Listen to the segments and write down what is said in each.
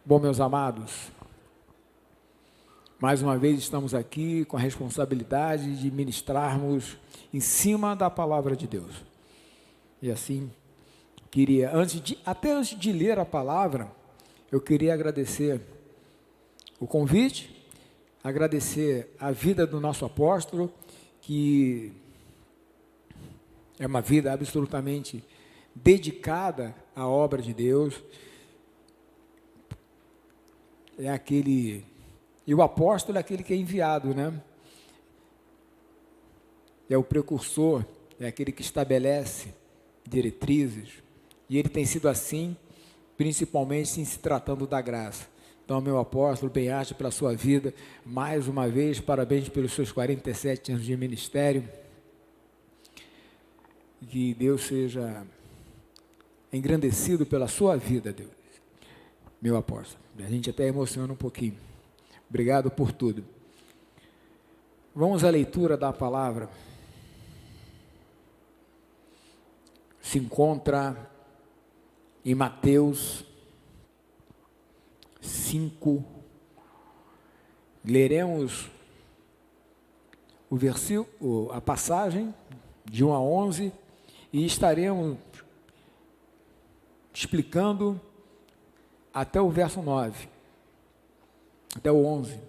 Bom, meus amados, mais uma vez estamos aqui com a responsabilidade de ministrarmos em cima da palavra de Deus. E assim, queria, até antes de ler a palavra, eu queria agradecer o convite, agradecer a vida do nosso apóstolo, que é uma vida absolutamente dedicada à obra de Deus. E o apóstolo é aquele que é enviado, né? É o precursor, é aquele que estabelece diretrizes. E ele tem sido assim, principalmente em se tratando da graça. Então, meu apóstolo, bem-aja pela sua vida. Mais uma vez, parabéns pelos seus 47 anos de ministério. Que Deus seja engrandecido pela sua vida, Deus. Meu apóstolo. A gente até emociona um pouquinho. Obrigado por tudo. Vamos à leitura da palavra. Se encontra em Mateus 5. Leremos o versículo, a passagem de 1 a 11 e estaremos explicando até o verso 9, até o 11,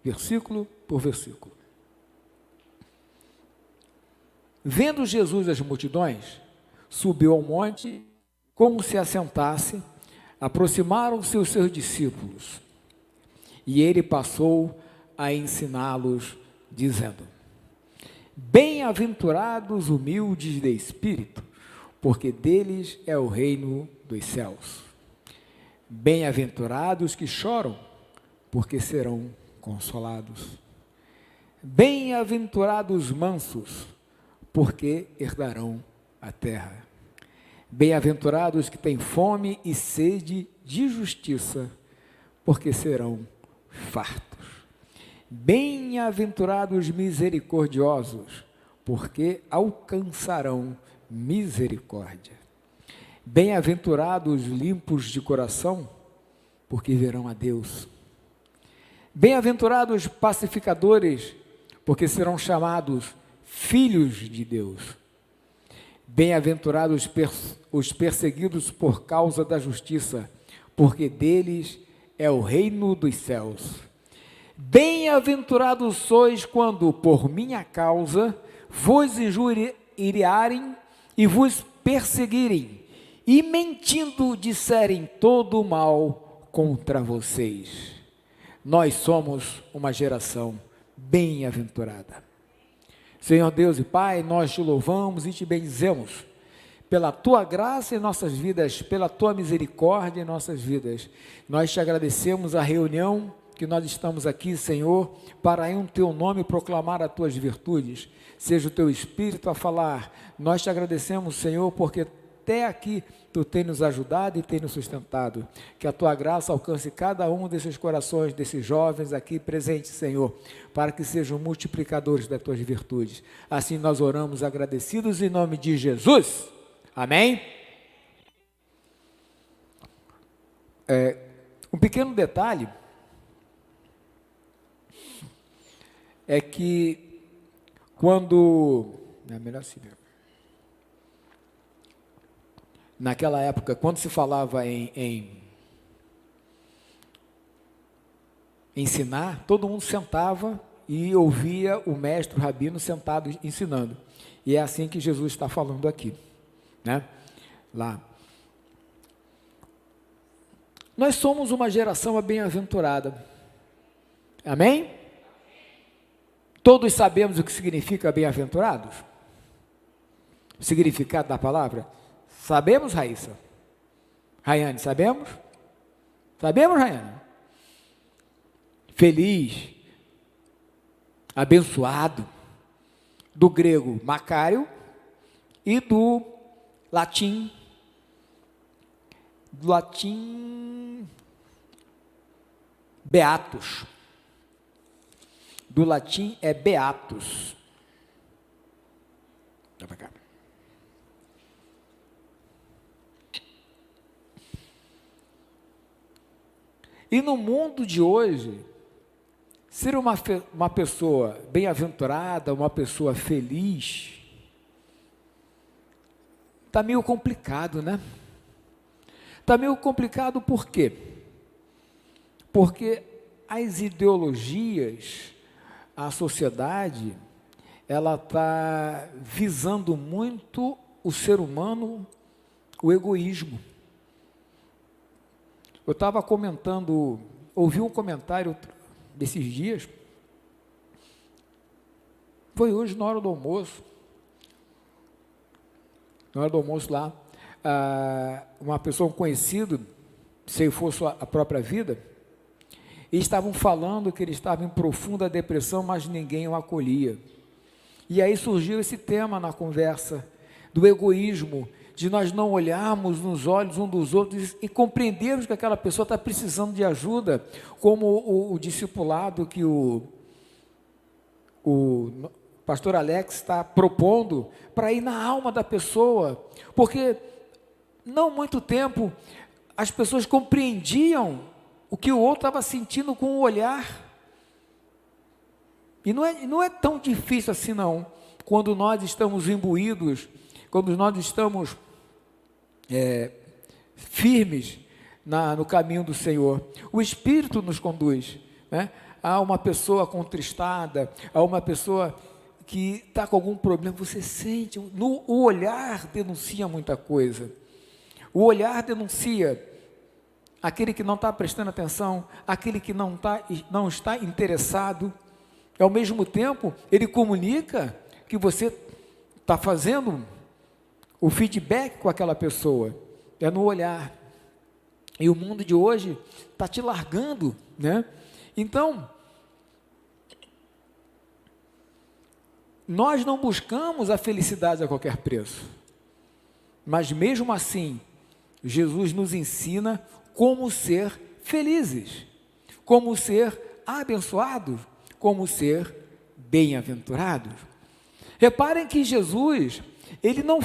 versículo por versículo. Vendo Jesus as multidões, subiu ao monte, como se assentasse, aproximaram-se os seus discípulos, e ele passou a ensiná-los, dizendo: Bem-aventurados humildes de espírito, porque deles é o reino dos céus. Bem-aventurados que choram, porque serão consolados. Bem-aventurados mansos, porque herdarão a terra. Bem-aventurados que têm fome e sede de justiça, porque serão fartos. Bem-aventurados misericordiosos, porque alcançarão misericórdia. Bem-aventurados limpos de coração, porque verão a Deus. Bem-aventurados pacificadores, porque serão chamados filhos de Deus. Bem-aventurados os perseguidos por causa da justiça, porque deles é o reino dos céus. Bem-aventurados sois quando, por minha causa, vos injuriarem e vos perseguirem, e mentindo disserem todo o mal contra vocês. Nós somos uma geração bem-aventurada. Senhor Deus e Pai, nós te louvamos e te bendizemos pela tua graça em nossas vidas, pela tua misericórdia em nossas vidas. Nós te agradecemos a reunião que nós estamos aqui, Senhor, para em teu nome proclamar as tuas virtudes. Seja o teu Espírito a falar. Nós te agradecemos, Senhor, porque até aqui tu tem nos ajudado e tem nos sustentado. Que a tua graça alcance cada um desses corações, desses jovens aqui presentes, Senhor, para que sejam multiplicadores das tuas virtudes. Assim nós oramos agradecidos em nome de Jesus. Amém? Um pequeno detalhe é que quando... É melhor assim mesmo. Naquela época, quando se falava em ensinar, todo mundo sentava e ouvia o mestre, o rabino, sentado ensinando. E é assim que Jesus está falando aqui, né? Lá. Nós somos uma geração bem-aventurada. Amém? Todos sabemos o que significa bem-aventurados? O significado da palavra? Sabemos, Raíssa? Rayane, sabemos? Sabemos, Rayane? Feliz, abençoado, do grego Macário e do latim Beatus. Do latim é Beatus. Dá para cá. E no mundo de hoje, ser uma pessoa bem-aventurada, uma pessoa feliz, está meio complicado, né? Está meio complicado por quê? Porque as ideologias, a sociedade, ela está visando muito o ser humano, o egoísmo. Eu estava comentando, ouvi um comentário desses dias, foi hoje na hora do almoço lá, uma pessoa, um conhecido, ceifou a própria vida, e estavam falando que ele estava em profunda depressão, mas ninguém o acolhia. E aí surgiu esse tema na conversa, do egoísmo, de nós não olharmos nos olhos um dos outros e compreendermos que aquela pessoa está precisando de ajuda, como o discipulado que o pastor Alex está propondo, para ir na alma da pessoa, porque não muito tempo as pessoas compreendiam o que o outro estava sentindo com o olhar, e não é tão difícil assim não, quando nós estamos imbuídos, quando nós estamos firmes no caminho do Senhor, o Espírito nos conduz, né? Há uma pessoa contristada, há uma pessoa que está com algum problema, você sente, o olhar denuncia muita coisa, o olhar denuncia aquele que não está prestando atenção, aquele que não está interessado, e ao mesmo tempo, ele comunica que você está fazendo o feedback com aquela pessoa, é no olhar, e o mundo de hoje está te largando, né? Então, nós não buscamos a felicidade a qualquer preço, mas mesmo assim, Jesus nos ensina como ser felizes, como ser abençoados, como ser bem-aventurados. Reparem que Jesus, ele não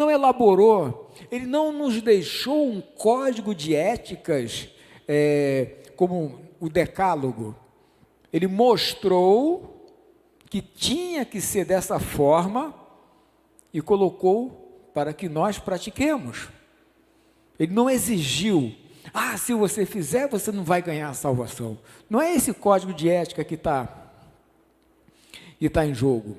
elaborou, ele não nos deixou um código de éticas, como o decálogo. Ele mostrou que tinha que ser dessa forma e colocou para que nós pratiquemos. Ele não exigiu, se você fizer, você não vai ganhar a salvação. Não é esse código de ética que está em jogo.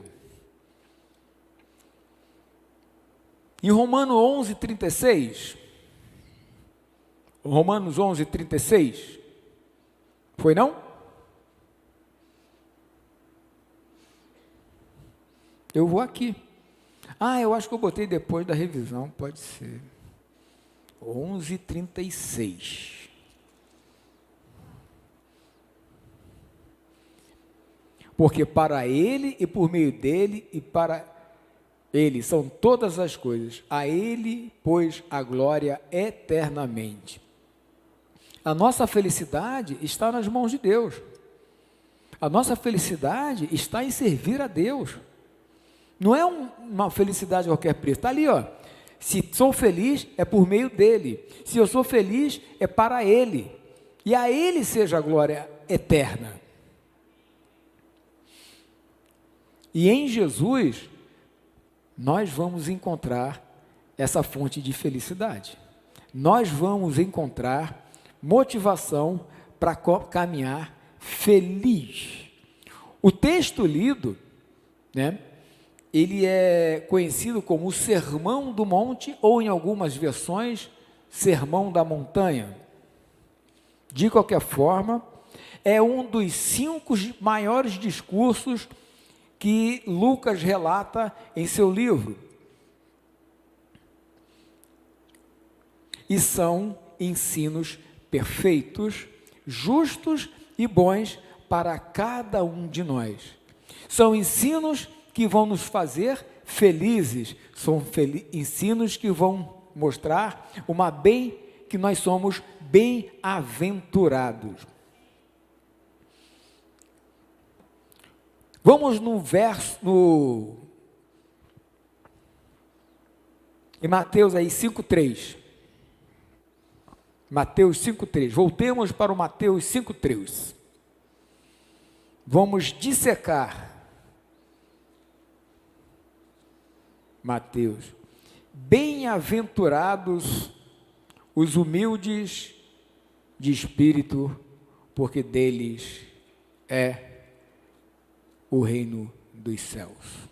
Em Romanos 11:36, Romanos 11:36, foi não? Eu vou aqui. Eu acho que eu botei depois da revisão, pode ser. 11:36. Porque para Ele e por meio dele e para Ele são todas as coisas. A Ele, pois, a glória eternamente. A nossa felicidade está nas mãos de Deus. A nossa felicidade está em servir a Deus. Não é uma felicidade a qualquer preço. Está ali, se sou feliz é por meio dele. Se eu sou feliz é para Ele. E a Ele seja a glória eterna. E em Jesus, nós vamos encontrar essa fonte de felicidade. Nós vamos encontrar motivação para caminhar feliz. O texto lido, né? Ele é conhecido como o Sermão do Monte, ou em algumas versões, Sermão da Montanha. De qualquer forma, é um dos 5 maiores discursos que Lucas relata em seu livro. E são ensinos perfeitos, justos e bons para cada um de nós. São ensinos que vão nos fazer felizes, são ensinos que vão mostrar que nós somos bem-aventurados. Vamos em Mateus aí 5:3. Mateus 5,3. Voltemos para o Mateus 5,3. Vamos dissecar Mateus. Bem-aventurados os humildes de espírito, porque deles é o reino dos céus.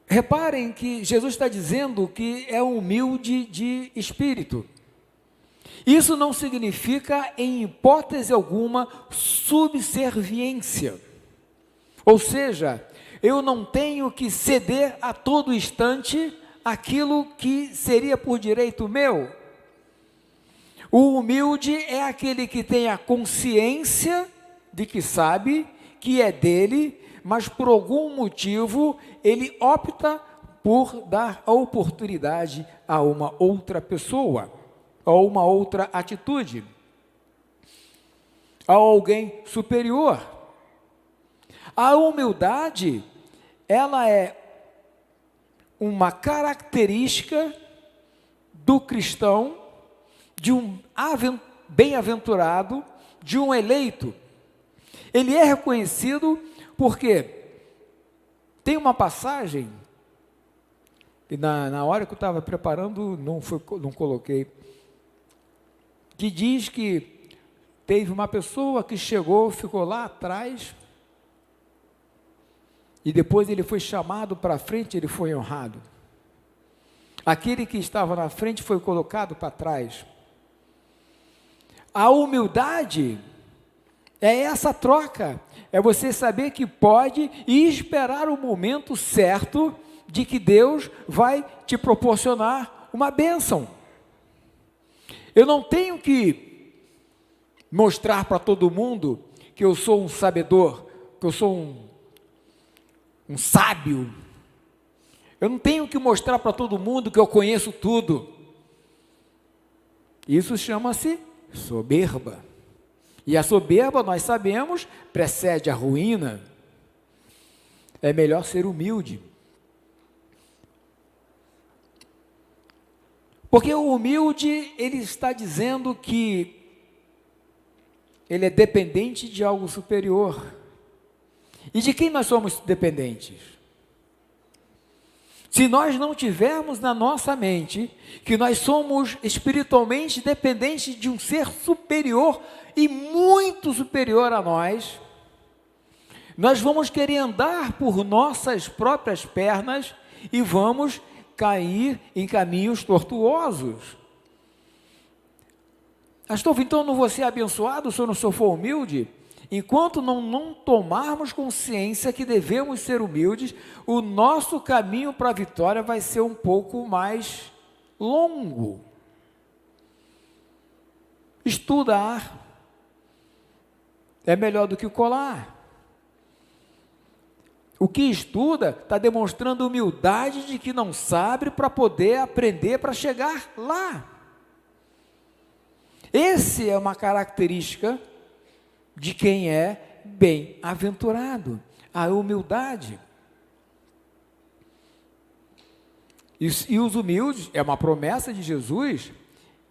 Reparem que Jesus está dizendo que é humilde de espírito. Isso não significa, em hipótese alguma, subserviência. Ou seja, eu não tenho que ceder a todo instante aquilo que seria por direito meu. O humilde é aquele que tem a consciência de que sabe que é dele, mas por algum motivo ele opta por dar a oportunidade a uma outra pessoa, a uma outra atitude, a alguém superior. A humildade, ela é uma característica do cristão, de um bem-aventurado, de um eleito. Ele é reconhecido porque tem uma passagem, e na hora que eu estava preparando, não coloquei, que diz que teve uma pessoa que chegou, ficou lá atrás, e depois ele foi chamado para frente, ele foi honrado. Aquele que estava na frente foi colocado para trás. A humildade é essa troca, é você saber que pode e esperar o momento certo de que Deus vai te proporcionar uma bênção. Eu não tenho que mostrar para todo mundo que eu sou um sabedor, que eu sou um sábio. Eu não tenho que mostrar para todo mundo que eu conheço tudo. Isso chama-se soberba. E a soberba, nós sabemos, precede a ruína. É melhor ser humilde. Porque o humilde, ele está dizendo que ele é dependente de algo superior. E de quem nós somos dependentes? Se nós não tivermos na nossa mente que nós somos espiritualmente dependentes de um ser superior e muito superior a nós, nós vamos querer andar por nossas próprias pernas e vamos cair em caminhos tortuosos. Pastor, então não vou ser abençoado se eu não for humilde? Enquanto não tomarmos consciência que devemos ser humildes, o nosso caminho para a vitória vai ser um pouco mais longo. Estudar é melhor do que colar. O que estuda está demonstrando humildade de que não sabe para poder aprender para chegar lá. Essa é uma característica de quem é bem-aventurado, a humildade. E os humildes, é uma promessa de Jesus,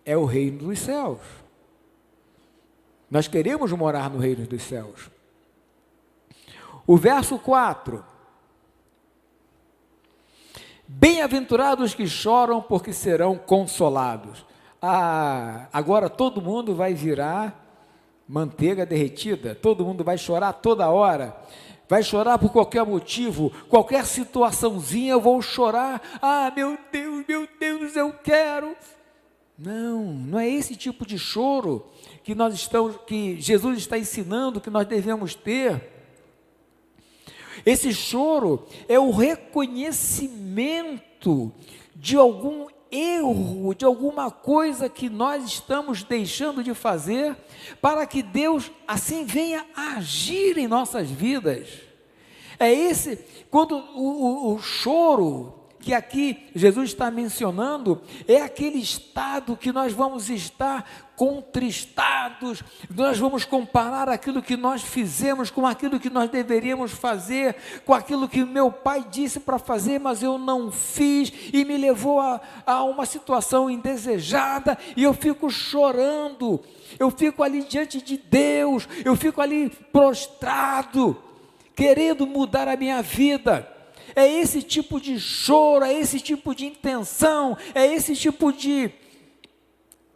é o reino dos céus. Nós queremos morar no reino dos céus. O verso 4. Bem-aventurados que choram, porque serão consolados. Agora todo mundo vai virar manteiga derretida, todo mundo vai chorar toda hora, vai chorar por qualquer motivo, qualquer situaçãozinha eu vou chorar, meu Deus, eu quero. Não é esse tipo de choro que Jesus está ensinando que nós devemos ter. Esse choro é o reconhecimento de algum erro, de alguma coisa que nós estamos deixando de fazer, para que Deus assim venha agir em nossas vidas. Quando o choro que aqui Jesus está mencionando é aquele estado que nós vamos estar contristados, nós vamos comparar aquilo que nós fizemos com aquilo que nós deveríamos fazer, com aquilo que meu pai disse para fazer, mas eu não fiz, e me levou a uma situação indesejada, e eu fico chorando, eu fico ali diante de Deus, eu fico ali prostrado, querendo mudar a minha vida. É esse tipo de choro, é esse tipo de intenção, é esse tipo de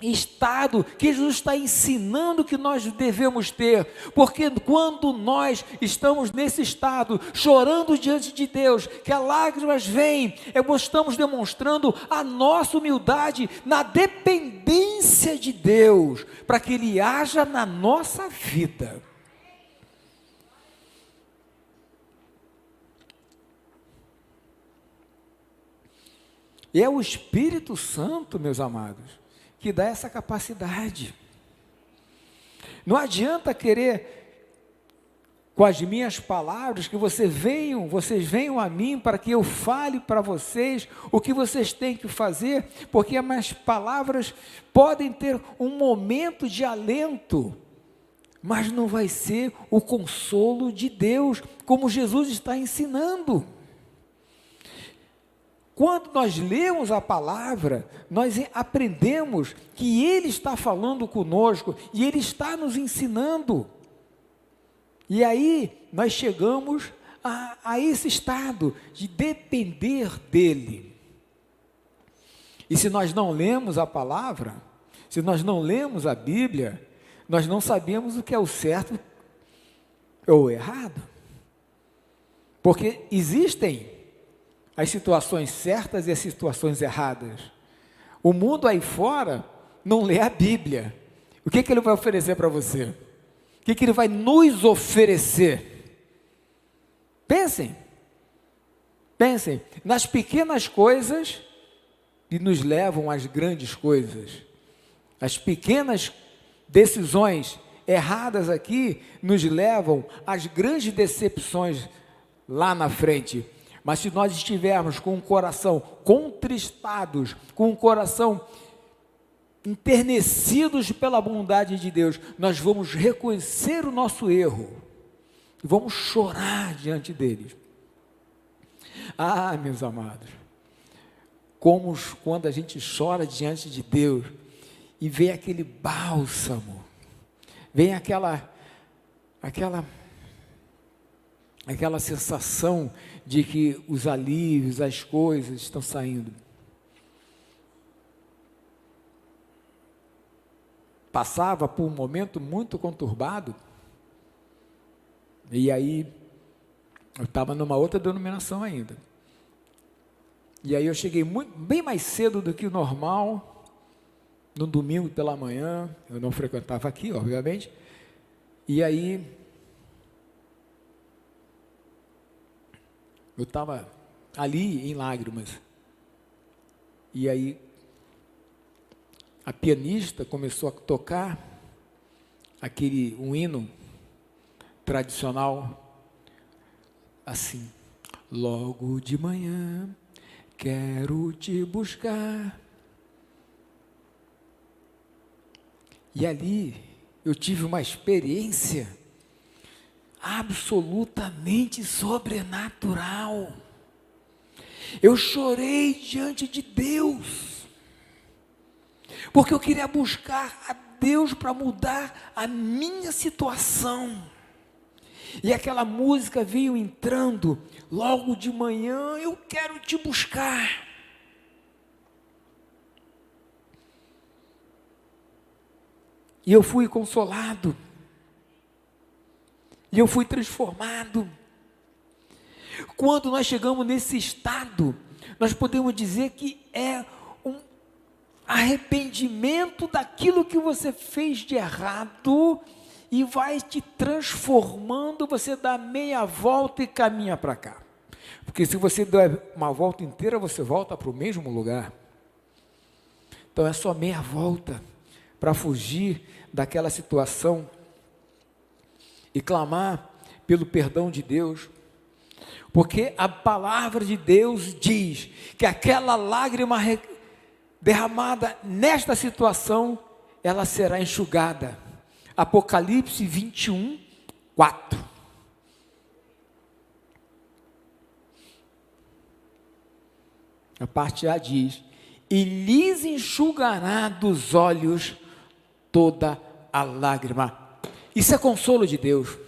estado que Jesus está ensinando que nós devemos ter, porque quando nós estamos nesse estado, chorando diante de Deus, que as lágrimas vêm, estamos demonstrando a nossa humildade na dependência de Deus, para que Ele haja na nossa vida. E é o Espírito Santo, meus amados, que dá essa capacidade. Não adianta querer, com as minhas palavras, que vocês venham a mim para que eu fale para vocês o que vocês têm que fazer, porque as minhas palavras podem ter um momento de alento, mas não vai ser o consolo de Deus, como Jesus está ensinando. Quando nós lemos a palavra, nós aprendemos que Ele está falando conosco e Ele está nos ensinando. E aí nós chegamos a esse estado de depender dEle. E se nós não lemos a palavra, se nós não lemos a Bíblia, nós não sabemos o que é o certo ou o errado. Porque existem as situações certas e as situações erradas. O mundo aí fora não lê a Bíblia. O que ele vai oferecer para você? O que ele vai nos oferecer? Pensem nas pequenas coisas que nos levam às grandes coisas. As pequenas decisões erradas aqui nos levam às grandes decepções lá na frente. Mas se nós estivermos com o coração contristados, com o coração enternecidos pela bondade de Deus, nós vamos reconhecer o nosso erro e vamos chorar diante dele. Ah, meus amados, como quando a gente chora diante de Deus e vê aquele bálsamo, vem aquela sensação de que os alívios, as coisas estão saindo. Passava por um momento muito conturbado, e aí eu estava numa outra denominação ainda. E aí eu cheguei bem mais cedo do que o normal, no domingo pela manhã, eu não frequentava aqui, obviamente, e aí eu estava ali em lágrimas, e aí a pianista começou a tocar um hino tradicional, assim: logo de manhã quero te buscar. E ali eu tive uma experiência absolutamente sobrenatural. Eu chorei diante de Deus, porque eu queria buscar a Deus para mudar a minha situação. E aquela música veio entrando, logo de manhã eu quero te buscar. E eu fui consolado. E eu fui transformado. Quando nós chegamos nesse estado, nós podemos dizer que é um arrependimento daquilo que você fez de errado e vai te transformando, você dá meia volta e caminha para cá. Porque se você der uma volta inteira, você volta para o mesmo lugar. Então é só meia volta para fugir daquela situação e clamar pelo perdão de Deus. Porque a palavra de Deus diz que aquela lágrima derramada nesta situação, ela será enxugada. Apocalipse 21, 4. A parte A diz: e lhes enxugará dos olhos toda a lágrima. Isso é consolo de Deus.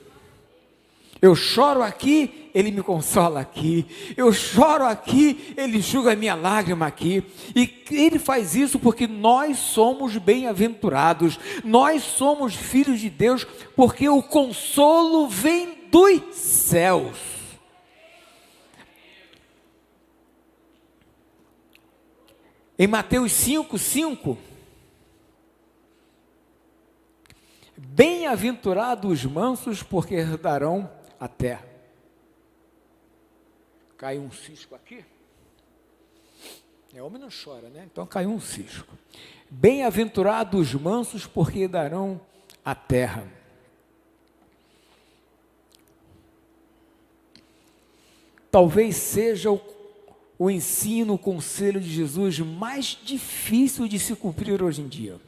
Eu choro aqui, Ele me consola aqui. Eu choro aqui, Ele enxuga a minha lágrima aqui. E Ele faz isso porque nós somos bem-aventurados. Nós somos filhos de Deus, porque o consolo vem dos céus. Em Mateus 5:5, bem-aventurados os mansos, porque herdarão a terra. Caiu um cisco aqui. Homem não chora, né? Então caiu um cisco. Bem-aventurados os mansos, porque herdarão a terra. Talvez seja o ensino, o conselho de Jesus mais difícil de se cumprir hoje em dia.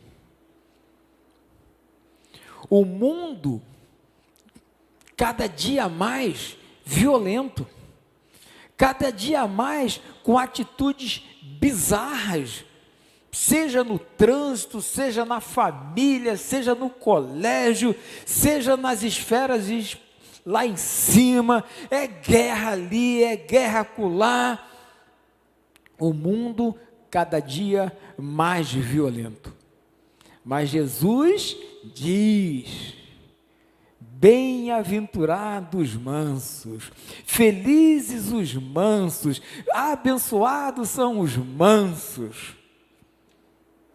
O mundo, cada dia mais violento, cada dia mais com atitudes bizarras, seja no trânsito, seja na família, seja no colégio, seja nas esferas lá em cima, é guerra ali, é guerra acolá. O mundo cada dia mais violento. Mas Jesus diz: bem-aventurados os mansos, felizes os mansos, abençoados são os mansos.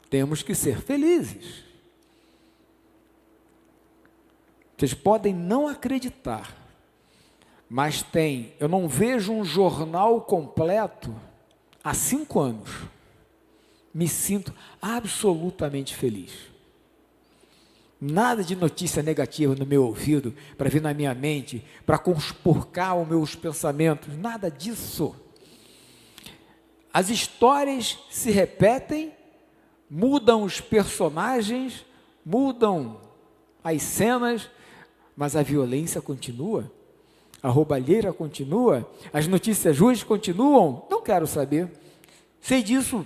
Temos que ser felizes. Vocês podem não acreditar, mas eu não vejo um jornal completo há 5 anos. Me sinto absolutamente feliz. Nada de notícia negativa no meu ouvido, para vir na minha mente, para conspurcar os meus pensamentos, nada disso. As histórias se repetem, mudam os personagens, mudam as cenas, mas a violência continua, a roubalheira continua, as notícias ruins continuam. Não quero saber, sei disso,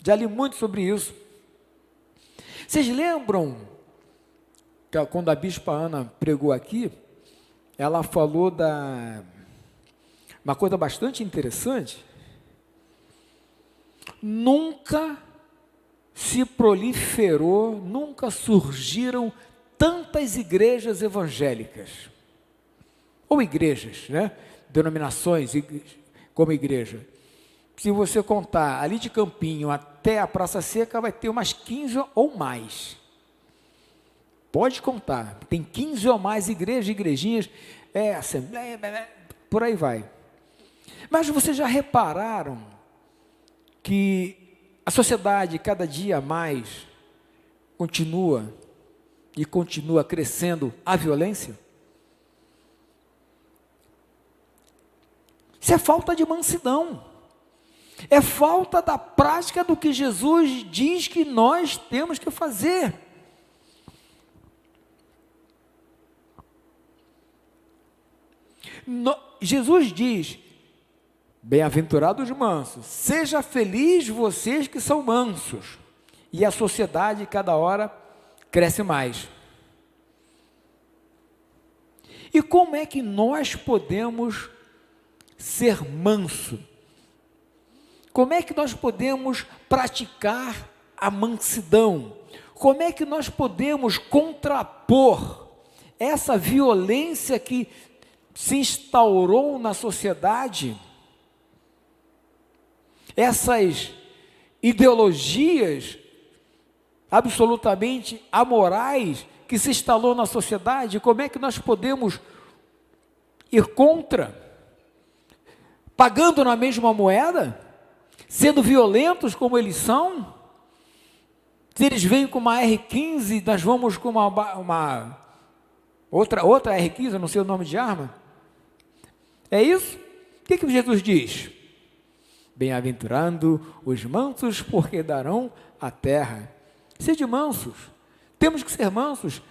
já li muito sobre isso. Vocês lembram que quando a bispa Ana pregou aqui, ela falou uma coisa bastante interessante? Nunca se proliferou, nunca surgiram tantas igrejas evangélicas, ou igrejas, né? Denominações como igreja. Se você contar ali de Campinho até a Praça Seca, vai ter umas 15 ou mais. Pode contar, tem 15 ou mais igrejas, igrejinhas, assembleia, por aí vai. Mas vocês já repararam que a sociedade cada dia mais continua crescendo a violência? Isso é falta de mansidão, é falta da prática do que Jesus diz que nós temos que fazer. Jesus diz: bem-aventurados os mansos, seja feliz vocês que são mansos. E a sociedade cada hora cresce mais. E como é que nós podemos ser manso? Como é que nós podemos praticar a mansidão? Como é que nós podemos contrapor essa violência que se instaurou na sociedade, essas ideologias absolutamente amorais que se instalou na sociedade? Como é que nós podemos ir contra? Pagando na mesma moeda? Sendo violentos como eles são? Se eles vêm com uma R15, nós vamos com uma outra R15, eu não sei o nome de arma. É isso? O que Jesus diz? Bem-aventurando os mansos, porque herdarão a terra. Sede mansos. Temos que ser mansos.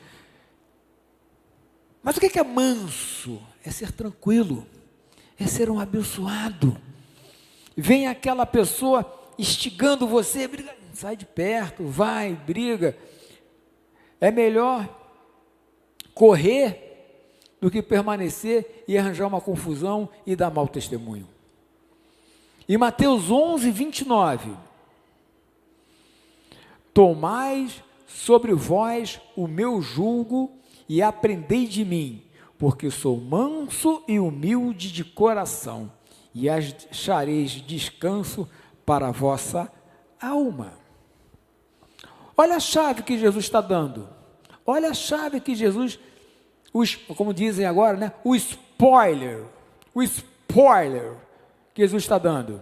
Mas o que é manso? É ser tranquilo. É ser um abençoado. Vem aquela pessoa instigando você, briga, sai de perto, vai, briga. É melhor correr do que permanecer e arranjar uma confusão e dar mau testemunho. Em Mateus 11, 29, tomai sobre vós o meu jugo e aprendei de mim, porque sou manso e humilde de coração, e achareis descanso para a vossa alma. Olha a chave que Jesus está dando. Olha a chave que Jesus, como dizem agora, né? O spoiler que Jesus está dando.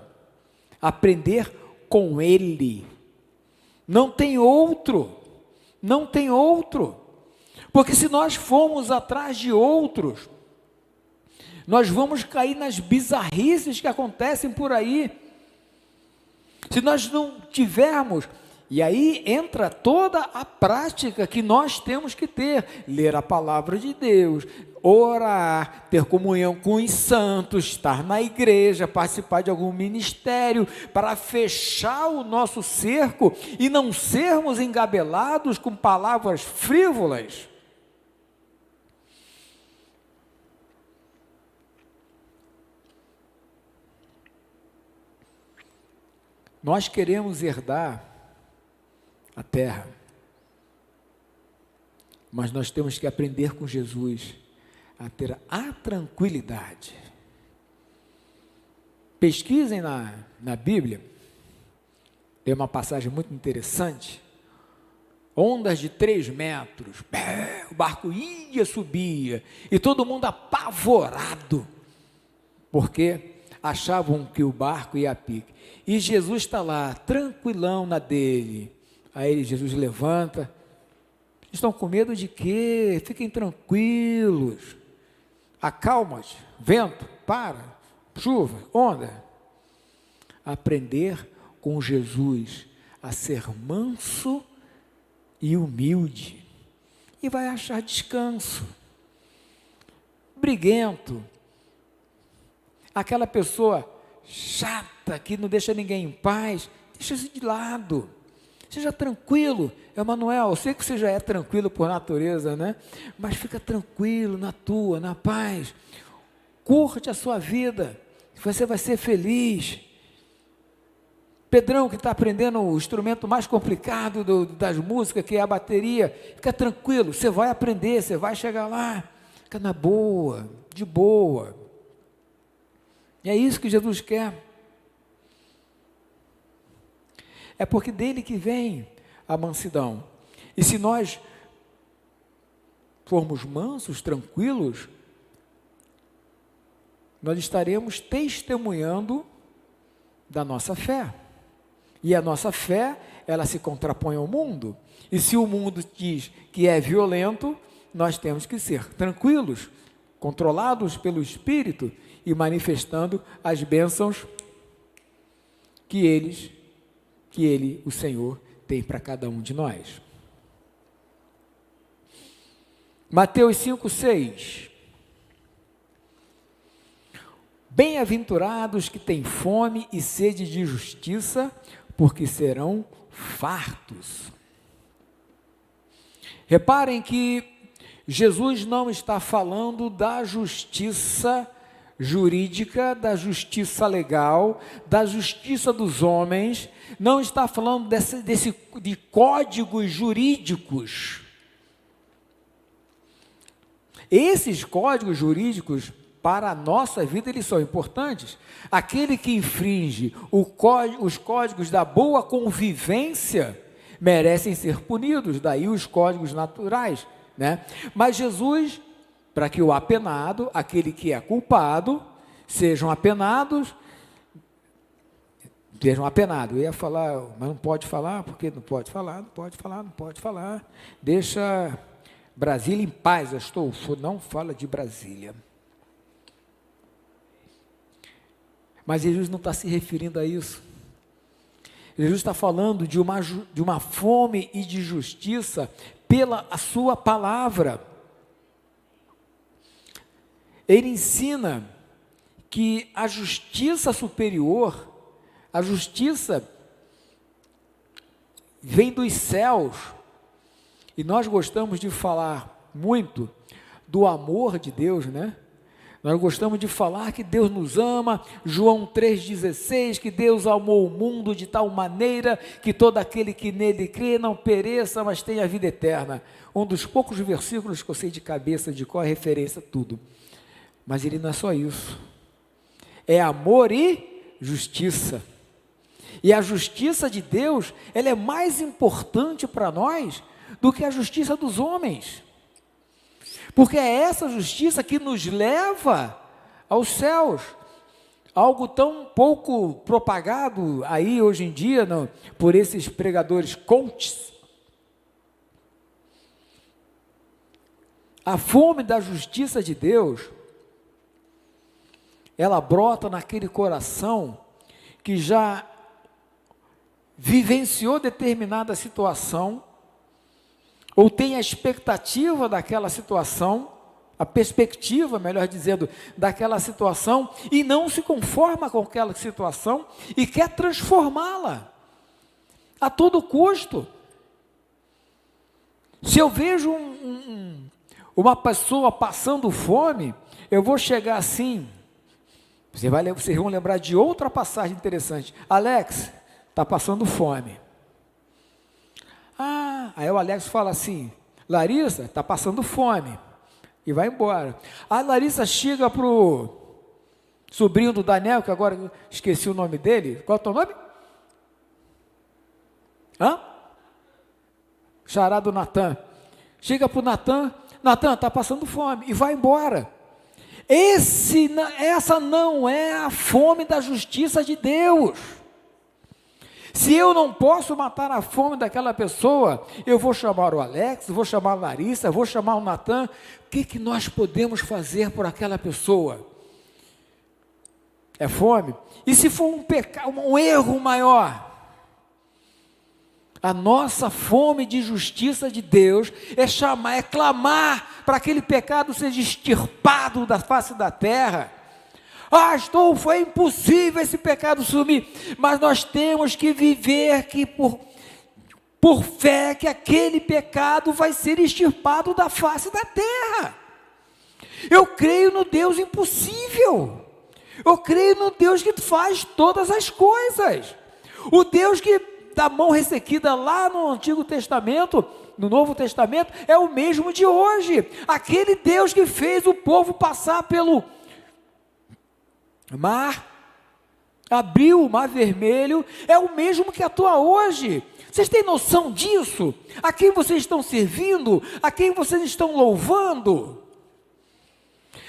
Aprender com Ele. Não tem outro. Não tem outro. Porque se nós formos atrás de outros, nós vamos cair nas bizarrices que acontecem por aí. Se nós não tivermos, e aí entra toda a prática que nós temos que ter, ler a palavra de Deus, orar, ter comunhão com os santos, estar na igreja, participar de algum ministério, para fechar o nosso cerco e não sermos engabelados com palavras frívolas. Nós queremos herdar a terra, mas nós temos que aprender com Jesus a ter a tranquilidade. Pesquisem na Bíblia, tem uma passagem muito interessante, ondas de 3 metros, o barco ia, subia, e todo mundo apavorado, porque achavam que o barco ia a pique, e Jesus está lá, tranquilão na dele. Aí Jesus levanta, estão com medo de quê? Fiquem tranquilos, acalma-te, vento, para, chuva, onda. Aprender com Jesus a ser manso e humilde, e vai achar descanso. Briguento, aquela pessoa chata que não deixa ninguém em paz, deixa isso de lado. Seja tranquilo, Emanuel, eu sei que você já é tranquilo por natureza, né? Mas fica tranquilo na tua, na paz. Curte a sua vida, você vai ser feliz. Pedrão, que está aprendendo o instrumento mais complicado das músicas, que é a bateria, fica tranquilo, você vai aprender, você vai chegar lá, fica na boa, de boa. E é isso que Jesus quer. É porque dele que vem a mansidão. E se nós formos mansos, tranquilos, nós estaremos testemunhando da nossa fé. E a nossa fé, ela se contrapõe ao mundo. E se o mundo diz que é violento, nós temos que ser tranquilos, controlados pelo Espírito e manifestando as bênçãos que ele, o Senhor, tem para cada um de nós. Mateus 5:6. Bem-aventurados que têm fome e sede de justiça, porque serão fartos. Reparem que Jesus não está falando da justiça jurídica, da justiça legal, da justiça dos homens, não está falando de códigos jurídicos. Esses códigos jurídicos, para a nossa vida, eles são importantes. Aquele que infringe os códigos da boa convivência, merecem ser punidos, daí os códigos naturais, né? Mas Jesus, para que o apenado, aquele que é culpado, sejam apenados. Eu ia falar, mas não pode falar, porque não pode falar. Deixa Brasília em paz, Astolfo, não fala de Brasília. Mas Jesus não está se referindo a isso. Jesus está falando de uma fome e de justiça pela a sua palavra. Ele ensina que a justiça superior, a justiça vem dos céus, e nós gostamos de falar muito do amor de Deus, né? Nós gostamos de falar que Deus nos ama, João 3,16, que Deus amou o mundo de tal maneira que todo aquele que nele crê não pereça, mas tenha vida eterna. Um dos poucos versículos que eu sei de cabeça, de qual é referência, tudo. Mas ele não é só isso. É amor e justiça. E a justiça de Deus, ela é mais importante para nós do que a justiça dos homens. Porque é essa justiça que nos leva aos céus. Algo tão pouco propagado aí hoje em dia, não, por esses pregadores coaches. A fome da justiça de Deus, ela brota naquele coração que já vivenciou determinada situação, ou tem a expectativa daquela situação, a perspectiva, melhor dizendo, daquela situação, e não se conforma com aquela situação, e quer transformá-la, a todo custo. Se eu vejo uma pessoa passando fome, eu vou chegar assim, vocês vão lembrar de outra passagem interessante. Alex, está passando fome. Aí o Alex fala assim, Larissa, está passando fome. E vai embora. A Larissa chega para o sobrinho do Daniel, que agora esqueci o nome dele. Qual é o teu nome? Xará do Natan. Chega para o Natan, está passando fome. E vai embora. Essa não é a fome da justiça de Deus. Se eu não posso matar a fome daquela pessoa, eu vou chamar o Alex, vou chamar a Larissa, vou chamar o Natan. O que nós podemos fazer por aquela pessoa? É fome? E se for um pecado, um erro maior? A nossa fome de justiça de Deus é clamar para aquele pecado seja extirpado da face da terra. Foi impossível esse pecado sumir, mas nós temos que viver que por fé que aquele pecado vai ser extirpado da face da terra. Eu creio no Deus impossível, eu creio no Deus que faz todas as coisas, o Deus que da mão ressequida lá no Antigo Testamento, no Novo Testamento, é o mesmo de hoje, aquele Deus que fez o povo passar pelo mar, abriu o mar vermelho, é o mesmo que atua hoje. Vocês têm noção disso? A quem vocês estão servindo? A quem vocês estão louvando?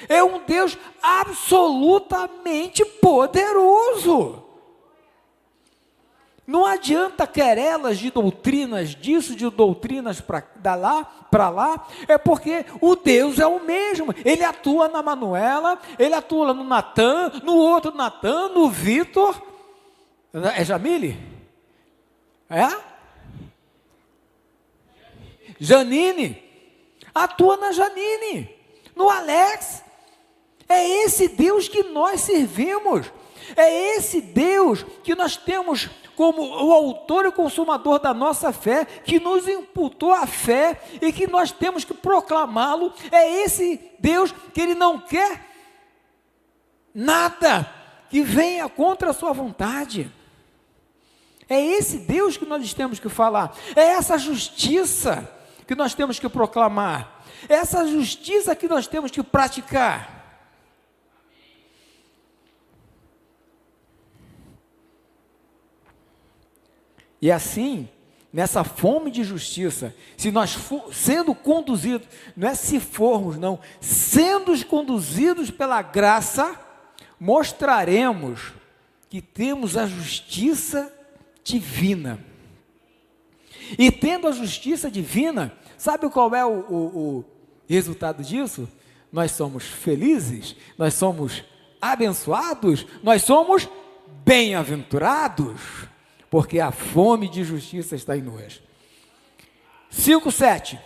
É um Deus absolutamente poderoso. Não adianta querelas de doutrinas disso, de doutrinas para lá, é porque o Deus é o mesmo. Ele atua na Manuela, ele atua no Natan, no outro Natan, no Vitor. É Jamile? É? Janine. Atua na Janine, no Alex. É esse Deus que nós servimos. É esse Deus que nós temos como o autor e consumador da nossa fé, que nos imputou a fé e que nós temos que proclamá-lo. É esse Deus que Ele não quer nada que venha contra a sua vontade. É esse Deus que nós temos que falar. É essa justiça que nós temos que proclamar. É essa justiça que nós temos que praticar. E assim, nessa fome de justiça, se nós sendo conduzidos, não é se formos não, sendo conduzidos pela graça, mostraremos que temos a justiça divina. E tendo a justiça divina, sabe qual é o resultado disso? Nós somos felizes, nós somos abençoados, nós somos bem-aventurados, porque a fome de justiça está em nós. 5:7.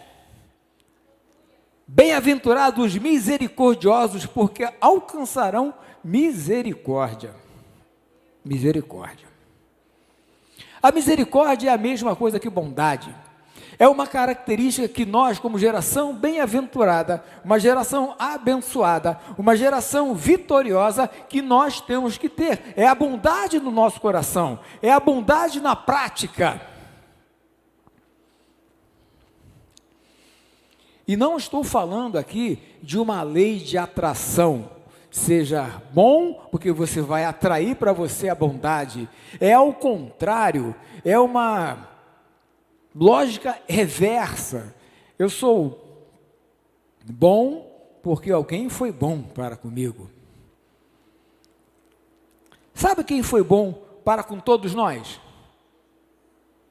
Bem-aventurados os misericordiosos, porque alcançarão misericórdia. Misericórdia. A misericórdia é a mesma coisa que bondade. É uma característica que nós, como geração bem-aventurada, uma geração abençoada, uma geração vitoriosa, que nós temos que ter. É a bondade no nosso coração, é a bondade na prática. E não estou falando aqui de uma lei de atração. Seja bom, porque você vai atrair para você a bondade. É ao contrário, é uma lógica reversa. Eu sou bom porque alguém foi bom para comigo. Sabe quem foi bom para com todos nós?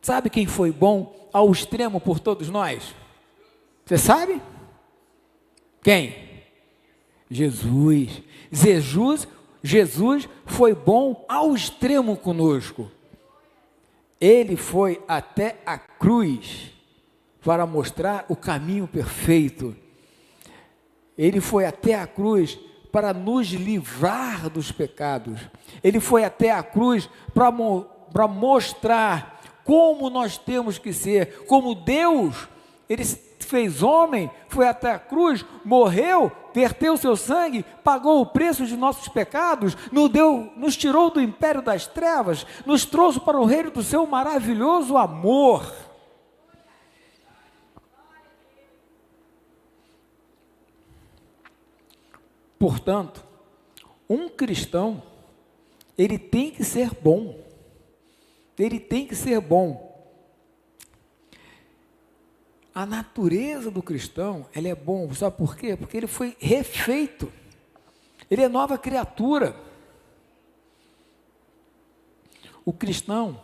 Sabe quem foi bom ao extremo por todos nós? Você sabe? Quem? Jesus. Jesus foi bom ao extremo conosco. Ele foi até a cruz para mostrar o caminho perfeito. Ele foi até a cruz para nos livrar dos pecados. Ele foi até a cruz para mostrar como nós temos que ser, como Deus, Ele fez homem, foi até a cruz, morreu, verteu seu sangue, pagou o preço de nossos pecados, nos tirou do império das trevas, nos trouxe para o reino do seu maravilhoso amor. Portanto, um cristão, ele tem que ser bom. Ele tem que ser bom. A natureza do cristão, ela é bom, sabe por quê? Porque ele foi refeito, ele é nova criatura. O cristão,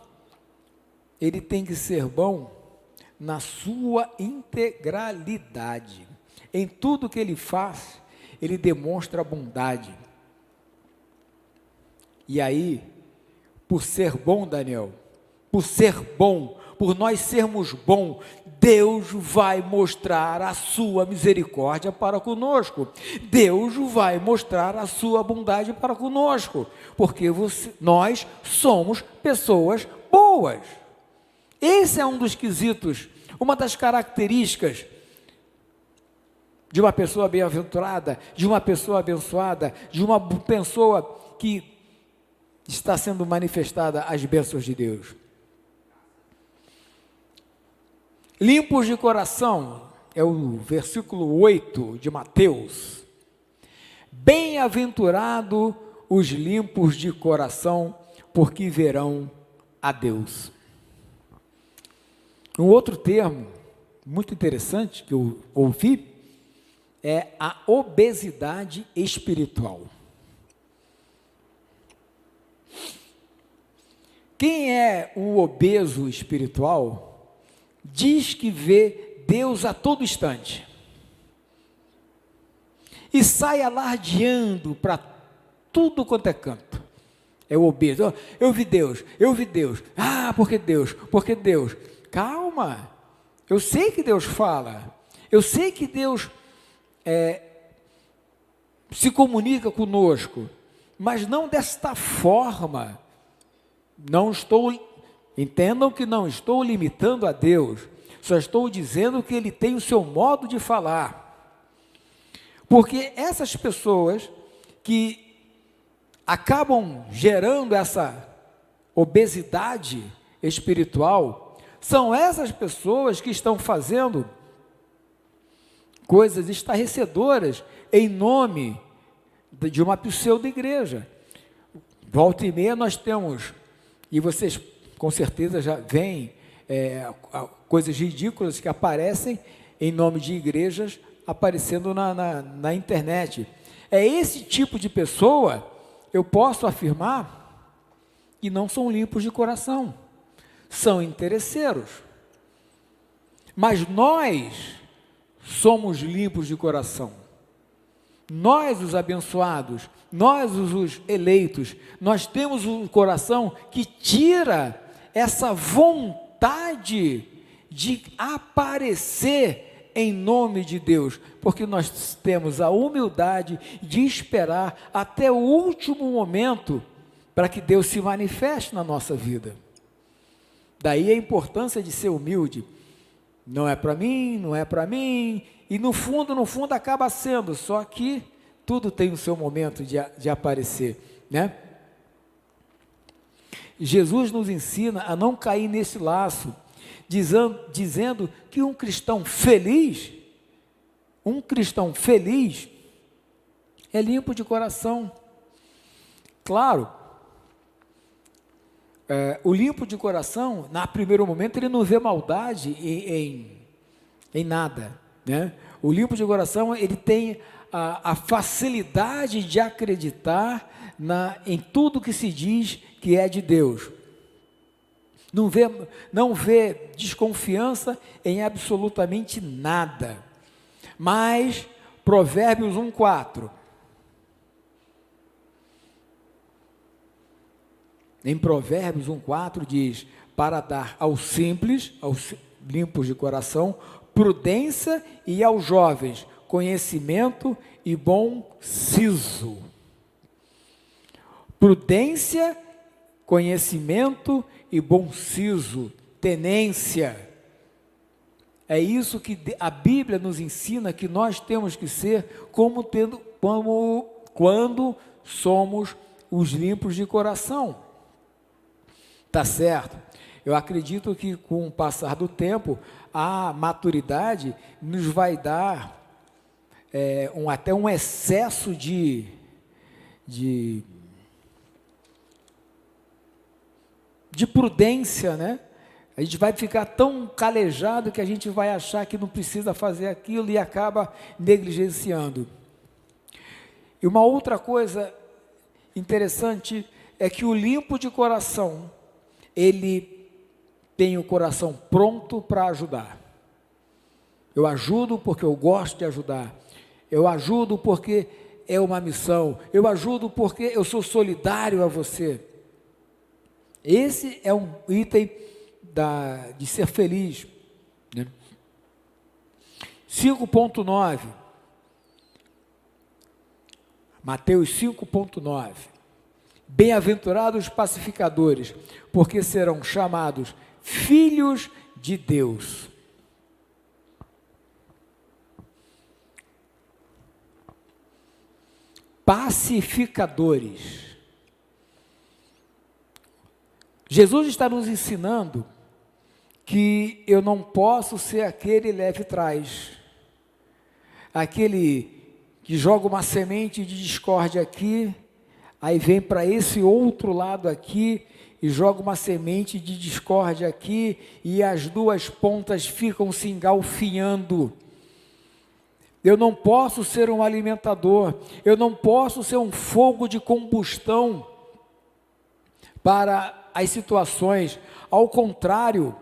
ele tem que ser bom na sua integralidade. Em tudo que ele faz, ele demonstra bondade. E aí, por ser bom, Daniel, por ser bom, por nós sermos bons, Deus vai mostrar a sua misericórdia para conosco. Deus vai mostrar a sua bondade para conosco, porque nós somos pessoas boas. Esse é um dos quesitos, uma das características de uma pessoa bem-aventurada, de uma pessoa abençoada, de uma pessoa que está sendo manifestada as bênçãos de Deus. Limpos de coração, é o versículo 8 de Mateus. Bem-aventurado os limpos de coração, porque verão a Deus. Um outro termo muito interessante que eu ouvi é a obesidade espiritual. Quem é um obeso espiritual diz que vê Deus a todo instante e sai alardeando para tudo quanto é canto. É o obeso. Eu vi Deus. Porque Deus. Calma, eu sei que Deus fala, eu sei que Deus se comunica conosco, mas não desta forma. Entendam que não estou limitando a Deus, só estou dizendo que Ele tem o seu modo de falar. Porque essas pessoas que acabam gerando essa obesidade espiritual, são essas pessoas que estão fazendo coisas estarrecedoras em nome de uma pseudo-igreja. Volta e meia nós temos, e vocês com certeza já veem coisas ridículas que aparecem em nome de igrejas aparecendo na internet. É esse tipo de pessoa, eu posso afirmar, que não são limpos de coração, são interesseiros. Mas nós somos limpos de coração. Nós, os abençoados, nós os eleitos, nós temos um coração que tira essa vontade de aparecer em nome de Deus, porque nós temos a humildade de esperar até o último momento para que Deus se manifeste na nossa vida. Daí a importância de ser humilde. Não é para mim, não é para mim, e no fundo acaba sendo, só que tudo tem o seu momento de aparecer, né? Jesus nos ensina a não cair nesse laço, dizendo que um cristão feliz é limpo de coração. Claro, o limpo de coração, no primeiro momento, ele não vê maldade em nada, né? O limpo de coração, ele tem a facilidade de acreditar em tudo que se diz que é de Deus. Não vê desconfiança em absolutamente nada. Mas, Provérbios 1:4. Em Provérbios 1:4 diz: para dar aos simples, aos limpos de coração, prudência, e aos jovens, conhecimento e bom siso. Prudência, conhecimento e bom siso, tenência. É isso que a Bíblia nos ensina que nós temos que ser quando somos os limpos de coração. Tá certo? Eu acredito que com o passar do tempo, a maturidade nos vai dar até um excesso de prudência, né? A gente vai ficar tão calejado que a gente vai achar que não precisa fazer aquilo e acaba negligenciando. E uma outra coisa interessante é que o limpo de coração, ele tem o coração pronto para ajudar. Eu ajudo porque eu gosto de ajudar. Eu ajudo porque é uma missão. Eu ajudo porque eu sou solidário a você. Esse é um item de ser feliz, né? 5.9, Mateus 5.9, bem-aventurados os pacificadores, porque serão chamados filhos de Deus. Pacificadores. Jesus está nos ensinando que eu não posso ser aquele leve trás, aquele que joga uma semente de discórdia aqui, aí vem para esse outro lado aqui e joga uma semente de discórdia aqui, e as duas pontas ficam se engalfinhando. Eu não posso ser um alimentador, eu não posso ser um fogo de combustão para as situações. Ao contrário,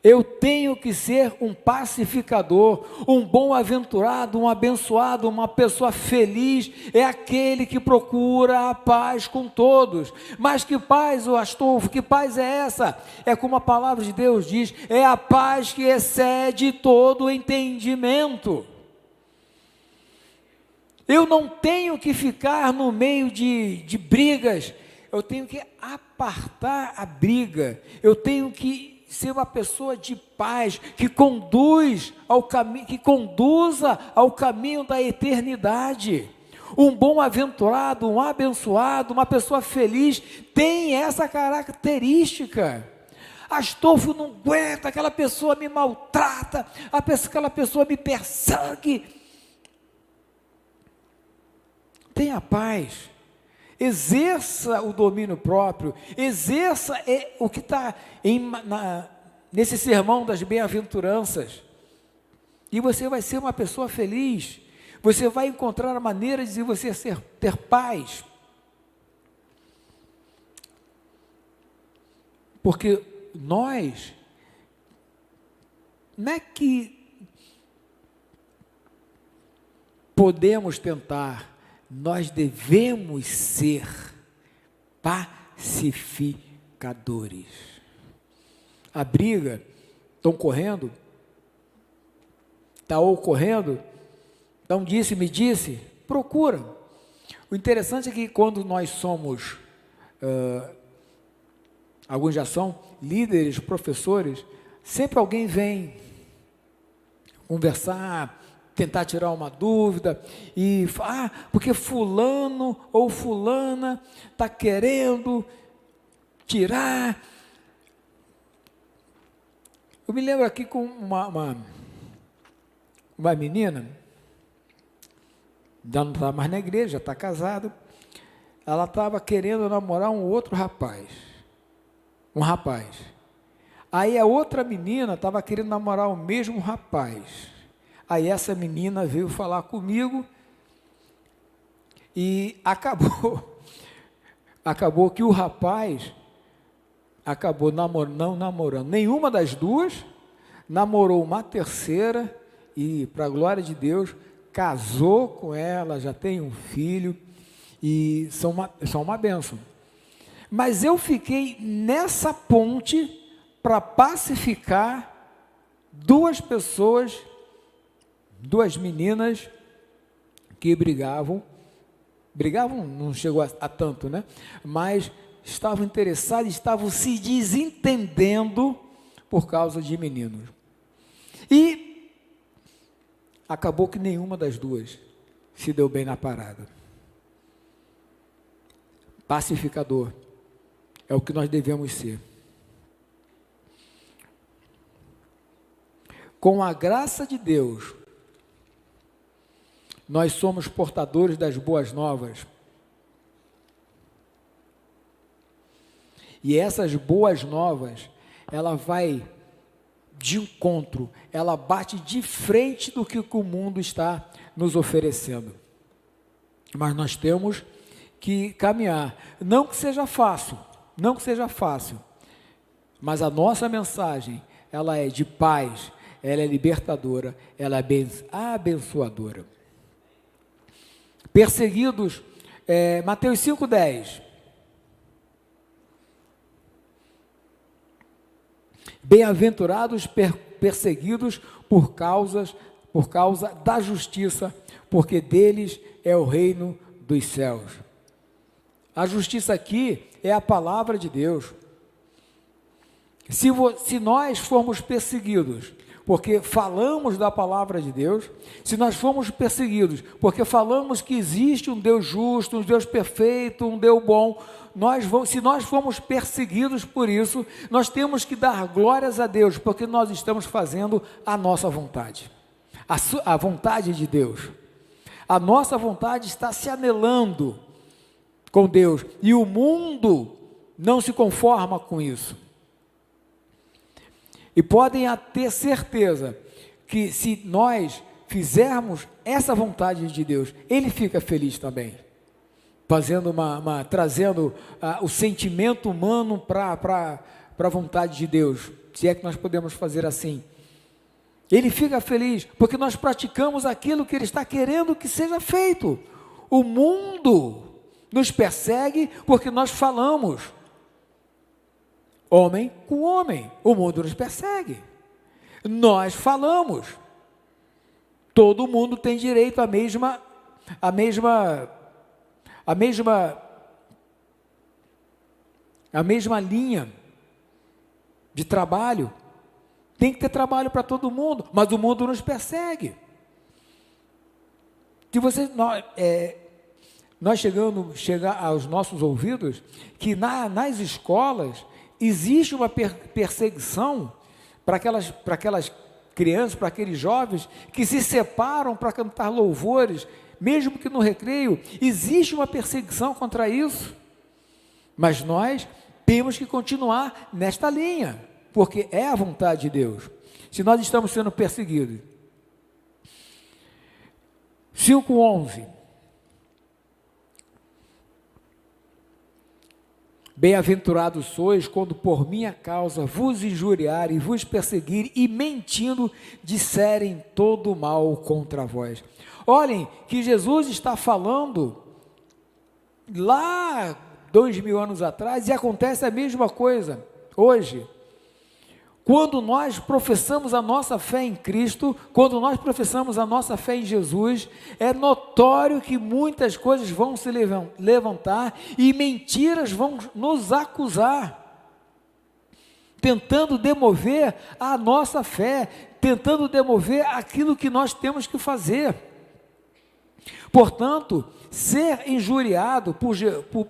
eu tenho que ser um pacificador, um bom-aventurado, um abençoado, uma pessoa feliz, é aquele que procura a paz com todos. Mas que paz, ô Astolfo, que paz é essa? É como a palavra de Deus diz, é a paz que excede todo entendimento. Eu não tenho que ficar no meio de brigas, eu tenho que apartar a briga, eu tenho que ser uma pessoa de paz, que conduza ao caminho da eternidade. Um bom-aventurado, um abençoado, uma pessoa feliz, tem essa característica. Astolfo, não aguenta, aquela pessoa me maltrata, aquela pessoa me persegue. Tenha paz. Exerça o domínio próprio, exerça o que está nesse sermão das bem-aventuranças, e você vai ser uma pessoa feliz, você vai encontrar a maneira de você ter paz, porque nós, não é que podemos tentar nós devemos ser pacificadores. A briga está ocorrendo, então me disse, procura. O interessante é que quando nós somos, alguns já são líderes, professores, sempre alguém vem conversar, tentar tirar uma dúvida, e porque fulano ou fulana está querendo tirar. Eu me lembro aqui com uma menina, já não está mais na igreja, já está casada, ela estava querendo namorar um outro rapaz, aí a outra menina estava querendo namorar o mesmo rapaz, aí essa menina veio falar comigo, e acabou que o rapaz acabou não namorando nenhuma das duas, namorou uma terceira, e para a glória de Deus, casou com ela, já tem um filho, e são uma bênção. Mas eu fiquei nessa ponte para pacificar duas pessoas, duas meninas que brigavam não chegou a tanto, né? Mas estavam interessadas, estavam se desentendendo por causa de meninos. E acabou que nenhuma das duas se deu bem na parada. Pacificador é o que nós devemos ser. Com a graça de Deus, nós somos portadores das boas novas. E essas boas novas, ela vai de encontro, ela bate de frente do que o mundo está nos oferecendo. Mas nós temos que caminhar, não que seja fácil, mas a nossa mensagem, ela é de paz, ela é libertadora, ela é abençoadora. Perseguidos, Mateus 5,10. Bem-aventurados perseguidos por causa da justiça, porque deles é o reino dos céus. A justiça aqui é a palavra de Deus. Se nós formos perseguidos porque falamos da palavra de Deus, se nós formos perseguidos porque falamos que existe um Deus justo, um Deus perfeito, um Deus bom, se nós formos perseguidos por isso, nós temos que dar glórias a Deus, porque nós estamos fazendo a nossa vontade, a vontade de Deus. A nossa vontade está se anelando com Deus, e o mundo não se conforma com isso. E podem ter certeza que se nós fizermos essa vontade de Deus, Ele fica feliz também, trazendo o sentimento humano para a vontade de Deus, se é que nós podemos fazer assim. Ele fica feliz porque nós praticamos aquilo que Ele está querendo que seja feito. O mundo nos persegue porque nós falamos. Homem com homem, o mundo nos persegue. Nós falamos. Todo mundo tem direito à mesma linha de trabalho. Tem que ter trabalho para todo mundo, mas o mundo nos persegue. Nós chega aos nossos ouvidos que nas escolas existe uma perseguição para aquelas crianças, para aqueles jovens que se separam para cantar louvores, mesmo que no recreio. Existe uma perseguição contra isso, mas nós temos que continuar nesta linha, porque é a vontade de Deus. Se nós estamos sendo perseguidos. 5:11. Bem-aventurados sois quando por minha causa vos injuriarem, vos perseguirem e mentindo disserem todo mal contra vós. Olhem que Jesus está falando lá 2000 anos atrás, e acontece a mesma coisa hoje. Quando nós professamos a nossa fé em Cristo, quando nós professamos a nossa fé em Jesus, é notório que muitas coisas vão se levantar e mentiras vão nos acusar, tentando demover a nossa fé, tentando demover aquilo que nós temos que fazer. Portanto, ser injuriado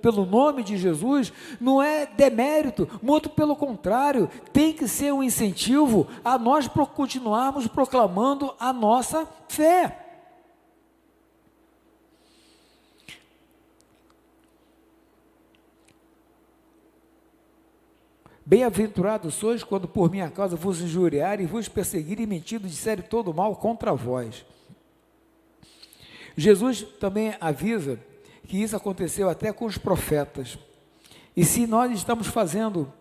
pelo nome de Jesus não é demérito, muito pelo contrário, tem que ser um incentivo a nós continuarmos proclamando a nossa fé. Bem-aventurados sois quando por minha causa vos injuriarem e vos perseguirem e mentindo disserem todo mal contra vós. Jesus também avisa que isso aconteceu até com os profetas. E se nós estamos fazendo,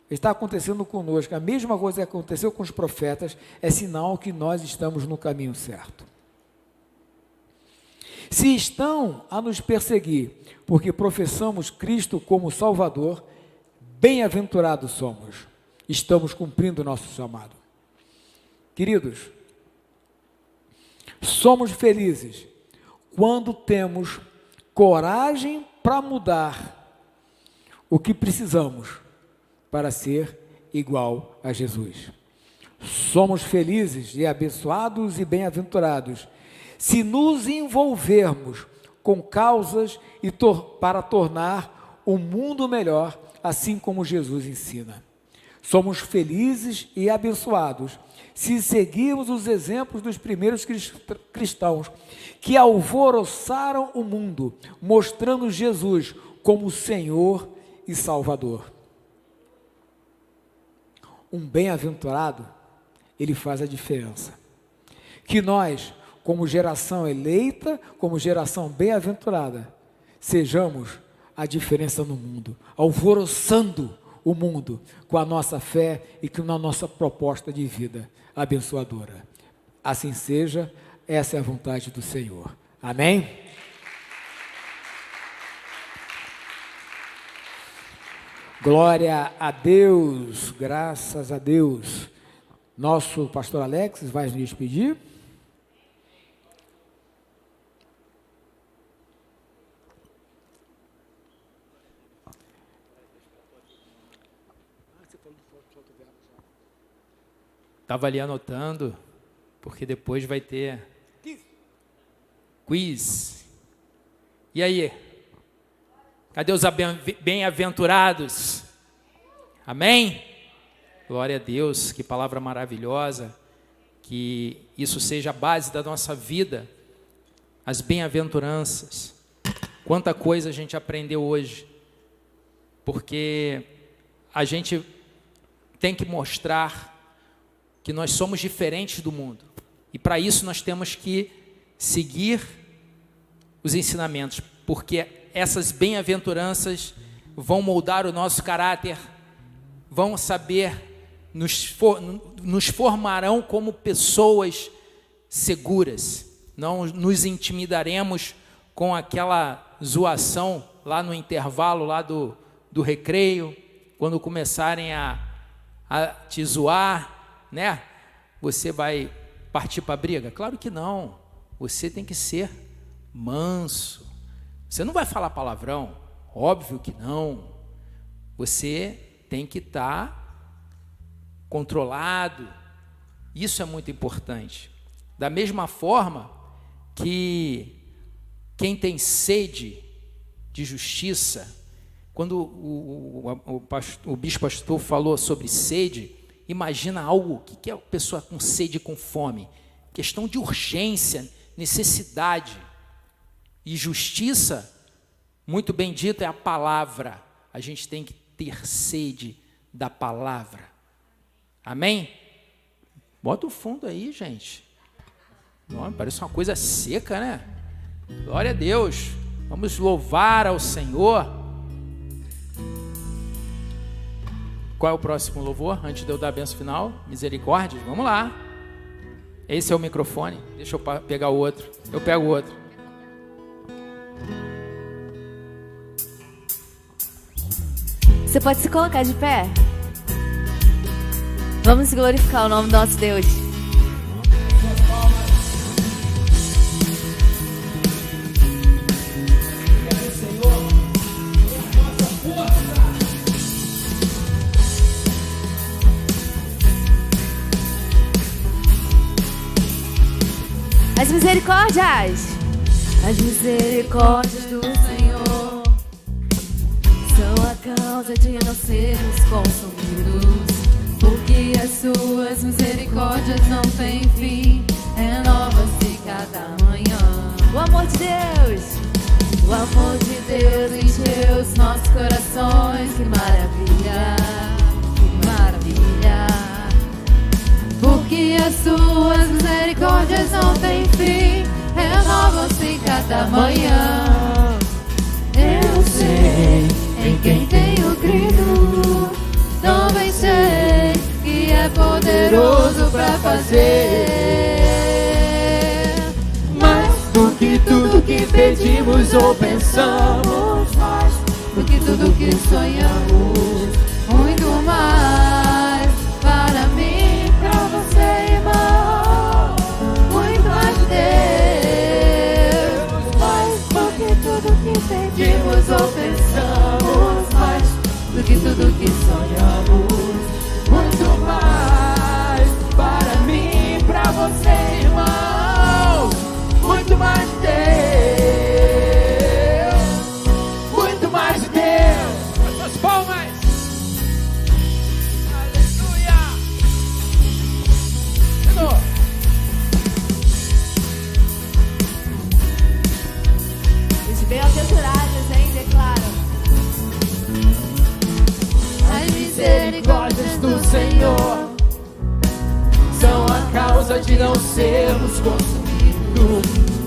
está acontecendo conosco, a mesma coisa que aconteceu com os profetas, é sinal que nós estamos no caminho certo. Se estão a nos perseguir, porque professamos Cristo como Salvador, bem-aventurados somos, estamos cumprindo o nosso chamado. Queridos, somos felizes quando temos coragem para mudar o que precisamos para ser igual a Jesus. Somos felizes e abençoados e bem-aventurados se nos envolvermos com causas para tornar o mundo melhor, assim como Jesus ensina. Somos felizes e abençoados se seguirmos os exemplos dos primeiros cristãos, que alvoroçaram o mundo, mostrando Jesus como Senhor e Salvador. Um bem-aventurado, ele faz a diferença. Que nós, como geração eleita, como geração bem-aventurada, sejamos a diferença no mundo, alvoroçando o mundo com a nossa fé e com a nossa proposta de vida abençoadora. Assim seja, essa é a vontade do Senhor. Amém? Glória a Deus, graças a Deus. Nosso pastor Alex vai nos despedir. Estava ali anotando, porque depois vai ter quiz. E aí? Cadê os bem-aventurados? Amém? Glória a Deus, que palavra maravilhosa. Que isso seja a base da nossa vida. As bem-aventuranças. Quanta coisa a gente aprendeu hoje. Porque a gente tem que mostrar que nós somos diferentes do mundo. E para isso nós temos que seguir os ensinamentos, porque essas bem-aventuranças vão moldar o nosso caráter, vão saber, nos formarão como pessoas seguras. Não nos intimidaremos com aquela zoação lá no intervalo, lá do recreio, quando começarem a te zoar, né? Você vai partir para a briga? Claro que não. Você tem que ser manso. Você não vai falar palavrão? Óbvio que não. Você tem que estar controlado. Isso é muito importante. Da mesma forma que quem tem sede de justiça, quando o bispo pastor falou sobre sede, imagina algo, o que é a pessoa com sede e com fome? Questão de urgência, necessidade. E justiça, muito bem dito, é a palavra. A gente tem que ter sede da palavra. Amém? Bota o fundo aí, gente. Não, parece uma coisa seca, né? Glória a Deus. Vamos louvar ao Senhor. Qual é o próximo louvor? Antes de eu dar a bênção final, misericórdia, vamos lá. Esse é o microfone. Deixa eu pegar o outro. Eu pego o outro. Você pode se colocar de pé? Vamos glorificar o nome do nosso Deus. As misericórdias. As misericórdias do Senhor são a causa de não sermos consumidos, porque as suas misericórdias não têm fim, renova-se cada manhã. O amor de Deus, o amor de Deus encheu os nossos corações. Que maravilha, que maravilha. Porque as suas misericórdias não têm fim, renovam-se cada manhã. Eu sei em quem tenho crido, também sei que é poderoso para fazer mais do que tudo que pedimos ou pensamos, mais do que tudo que sonhamos, muito mais para mim, para você, irmão, muito mais de Deus, mais do que tudo que pedimos ou pensamos, mais do que tudo que sonhamos, muito mais para mim, para você, irmão, muito mais de Deus, muito mais de Deus. As palmas. Os bem-aventurados, hein, declaram. As misericórdias do Senhor são a causa de não sermos consumidos,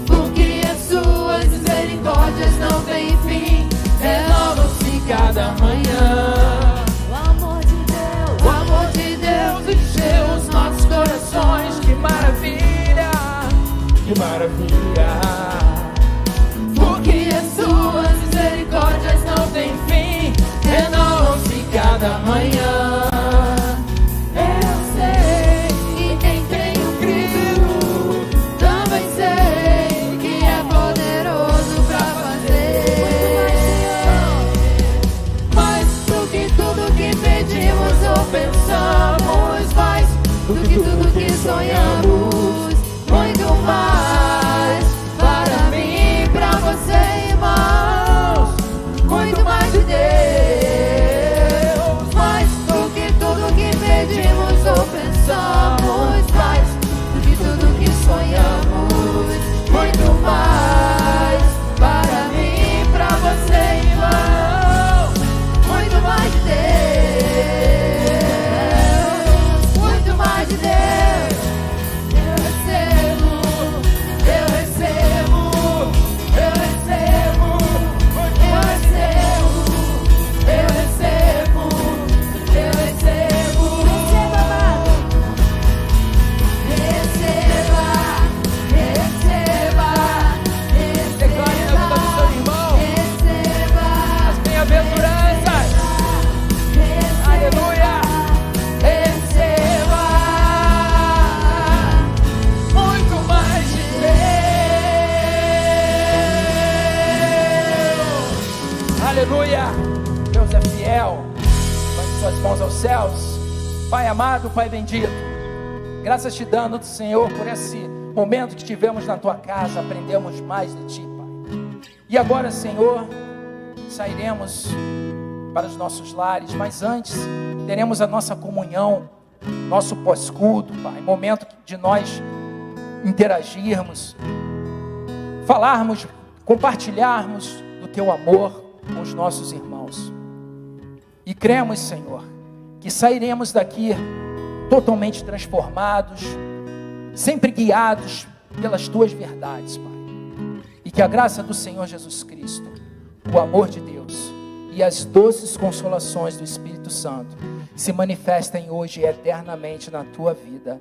porque as suas misericórdias não têm fim, renovam-se cada manhã. O amor de Deus encheu os nossos corações. Que maravilha, que maravilha. Porque as suas misericórdias não têm fim, renovam-se cada manhã. Eu sei em quem tenho crido, também sei que é poderoso para fazer mais do que tudo que pedimos ou pensamos, mais do que tudo que sonhamos, muito mais para mim, para você, irmãos, muito mais de Deus, mais do que tudo que pedimos ou pensamos, mais do que tudo que sonhamos, muito mais para mim, para você, irmão, muito mais de Deus, muito mais de Deus. Aleluia! Deus é fiel. Levante suas mãos aos céus. Pai amado, Pai bendito, graças te dando, Senhor, por esse momento que tivemos na tua casa. Aprendemos mais de ti, Pai. E agora, Senhor, sairemos para os nossos lares, mas antes teremos a nossa comunhão, nosso pós-culto, Pai, momento de nós interagirmos, falarmos, compartilharmos do teu amor com os nossos irmãos. E cremos, Senhor, que sairemos daqui totalmente transformados, sempre guiados pelas tuas verdades, Pai. E que a graça do Senhor Jesus Cristo, o amor de Deus e as doces consolações do Espírito Santo se manifestem hoje e eternamente na tua vida,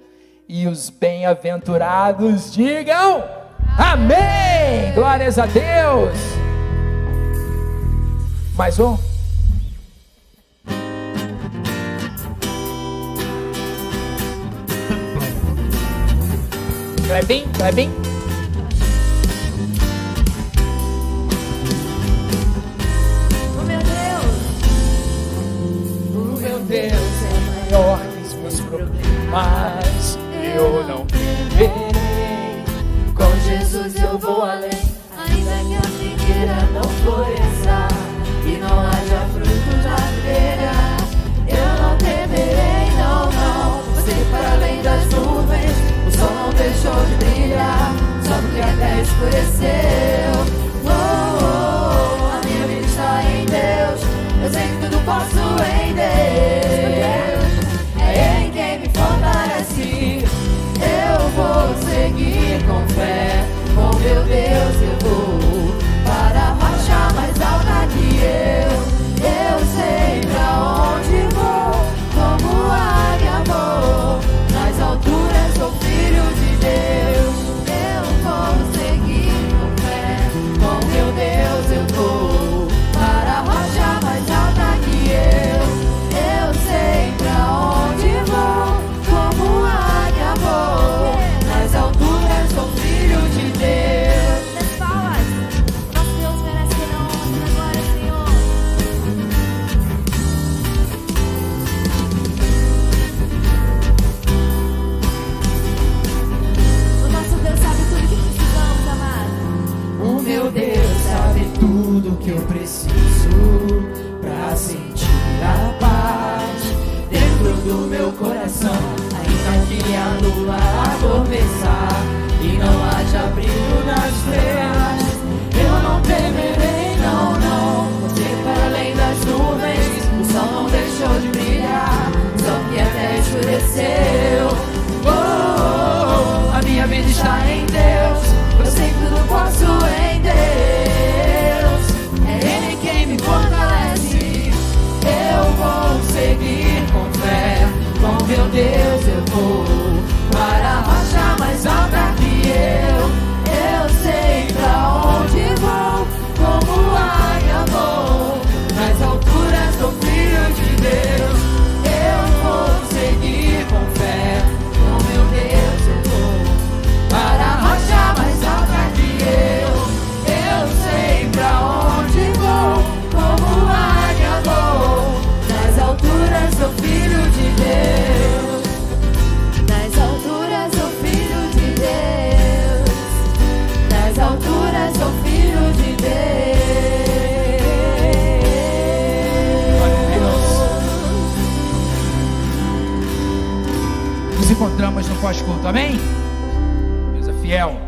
E os bem-aventurados digam amém! Glórias a Deus! Mais um. Clebinho, Clebinho. O meu Deus é Maior que os meus problemas, eu não temerei. Com Jesus eu vou além, ainda que a figueira não floresça e não haja fruto na videira. Eu não temerei, não, não. Você para além das nuvens, o sol não deixou de brilhar, só porque a terra escureceu. Oh, oh, oh, a minha vida está em Deus, eu sei que tudo posso em Deus. É Ele quem me fortalece, eu vou seguir com fé. Com meu Deus eu vou para a rocha mais alta que eu. Eu sei pra onde vou, como águia vou. Nas alturas sou filho de Deus. Eu vou seguir com fé. Com meu Deus eu vou para a rocha mais alta que eu. Eu sei pra onde vou, como águia vou. Nas alturas sou filho de Deus. Das palmas, nosso Deus merece a honra, a glória, Senhor. O nosso Deus sabe tudo que precisamos, amado. O meu Deus sabe tudo que eu preciso pra sentir a paz dentro do meu coração. Ainda que a lua adormeça e não haja brilho nas estrelas, eu não temerei, não, não. Porque para além das nuvens, o sol não deixou de brilhar, só que a terra escureceu. Oh, oh, oh, a minha vida está em Deus, eu sei que tudo posso em Deus. É Ele quem me fortalece, eu vou seguir com fé. Com meu Deus eu vou para a rocha mais alta que eu. Eu sei pra onde vou, como águia vou. Nas alturas sou filho de Deus. Eu vou seguir com fé. Com meu Deus eu vou para a rocha mais alta que eu. Eu sei pra onde vou, como águia vou. Nas alturas sou filho de Deus. Nas alturas sou filho de Deus. Nas alturas sou filho de Deus. Nos encontramos no pós-culto, amém? Deus é fiel.